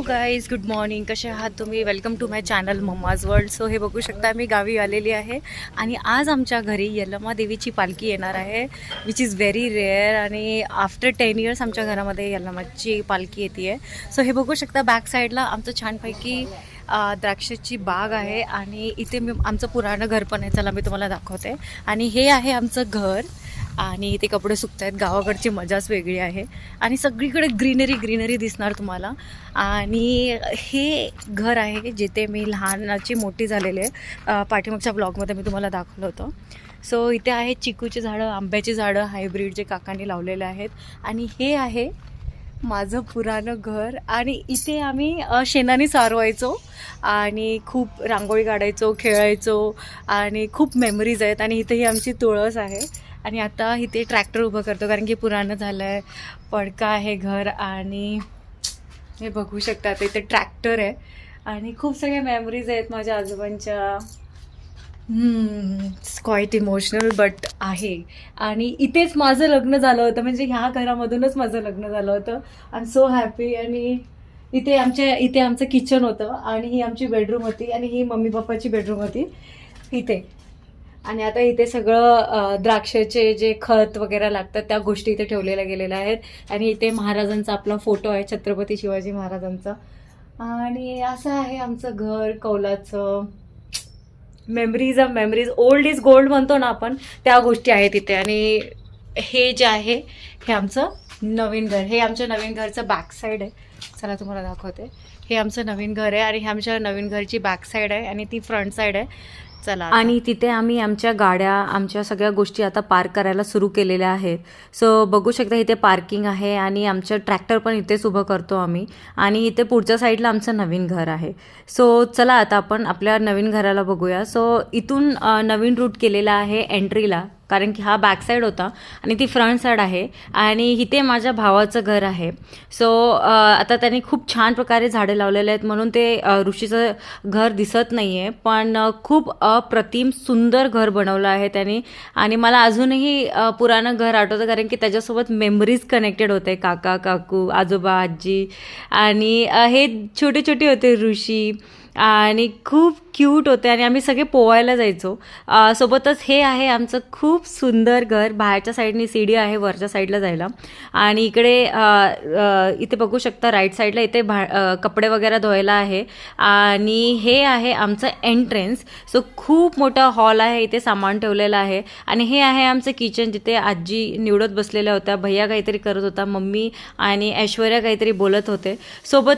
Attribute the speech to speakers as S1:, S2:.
S1: Guys good morning, कसे आहात तुम्ही? Welcome to my channel mamma's world. So हे बघू शकता मी गावी आलेली आहे आणि आज आमच्या घरी यल्लमा देवीची पालखी येणार आहे, विच इज व्हेरी रेअर. आणि आफ्टर 10 इयर्स आमच्या घरामध्ये यल्लमाची पालखी येते आहे. सो हे बघू शकता बॅक साईडला आमचं छानपैकी द्राक्षाची बाग आहे आणि इथे आमचं पुराणं घर पण आहे. चला मी तुम्हाला दाखवते. आणि हे आहे आमचं घर आणि इथे कपडे सुकत आहेत. गावाकडची मजाच वेगळी आहे आणि सगळीकडे ग्रीनरी दिसणार तुम्हाला. आणि हे घर आहे जिथे मी लहानाची मोठी झालेले आहे. पाठीमागच्या ब्लॉगमध्ये मी तुम्हाला दाखवलं होतं. सो इथे आहे चिकूची झाडं, आंब्याची झाडं हायब्रिड जे काकांनी लावलेले आहेत. आणि हे आहे माझं पुराणं घर आणि इथे आम्ही शेणाने सारवायचो आणि खूप रांगोळी काढायचो, खेळायचो आणि खूप मेमरीज आहेत. आणि इथे ही आमची तुळस आहे आणि आता इथे ट्रॅक्टर उभं करतो कारण की पुराणं झालं आहे, पडका आहे घर. आणि हे बघू शकता आता इथे ट्रॅक्टर आहे आणि खूप सगळ्या मेमरीज आहेत माझ्या आजोबांच्या. क्वाईट इमोशनल बट आहे. आणि इथेच माझं लग्न झालं होतं, म्हणजे ह्या घरामधूनच माझं लग्न झालं होतं. I am so happy. आणि इथे आमचं किचन होतं आणि ही आमची बेडरूम होती आणि ही मम्मी पप्पाची बेडरूम होती इथे. आणि आता इथे सगळं द्राक्षाचे जे खत वगैरे लागतात त्या गोष्टी इथे ठेवलेल्या गेलेल्या आहेत. आणि इथे महाराजांचा आपला फोटो आहे, छत्रपती शिवाजी महाराजांचा. आणि असं आहे आमचं घर कौलाचं. Memories of memories, old is gold म्हणतो ना आपण, त्या गोष्टी आहेत इथे. आणि हे जे आहे हे आमचं नवीन घर, हे आमच्या नवीन घरचं बॅक साईड आहे. चला तुम्हाला दाखवते. हे आमचं नवीन घर आहे आणि हे आमच्या नवीन घरची बॅक साईड आहे आणि ती फ्रंट साईड आहे. चला. आणि तिथे आम्ही आमच्या गाड्या, आमच्या सगळ्या गोष्टी आता पार्क करायला सुरू केलेल्या आहेत. सो बघू शकता इथे पार्किंग आहे आणि आमचं ट्रॅक्टर पण इथेच उभं करतो आम्ही. आणि इथे पुढच्या साईडला आमचं नवीन घर आहे. सो चला आता आपण आपल्या नवीन घराला बघूया. सो इथून नवीन रूट केलेला आहे एंट्रीला, कारण की हा बॅक साईड होता आणि ती फ्रंट साईड आहे. आणि इथे माझ्या भावाचं घर आहे. सो आता त्यांनी खूप छान प्रकारे झाडे लावलेले आहेत म्हणून ते ऋषीचं घर दिसत नाही आहे, पण खूप अप्रतिम सुंदर घर बनवलं आहे त्यांनी. आणि मला अजूनही पुराणं घर आठवतं कारण की त्याच्यासोबत मेमरीज कनेक्टेड होते, काका काकू आजोबा आजी. आणि हे छोटे छोटे होते ऋषी आणि खूप क्यूट होते आणि आम्ही सगळे पोवायला जायचो सोबतच. हे आहे आमचं खूप सुंदर घर. बाहेरच्या साईडनी सीडी आहे वरच्या साईडला जायला. आणि इथे बघू शकता राईट साईडला इथे कपडे वगैरे धुवायला आहे. आणि हे आहे आमचं एंट्रन्स. सो खूप मोठा हॉल आहे, इथे सामान ठेवलेलं आहे. आणि हे आहे आमचं किचन जिथे आजी निवडत बसलेल्या होत्या, भैया काहीतरी करत होता, मम्मी आणि ऐश्वर्या काहीतरी बोलत होते. सोबत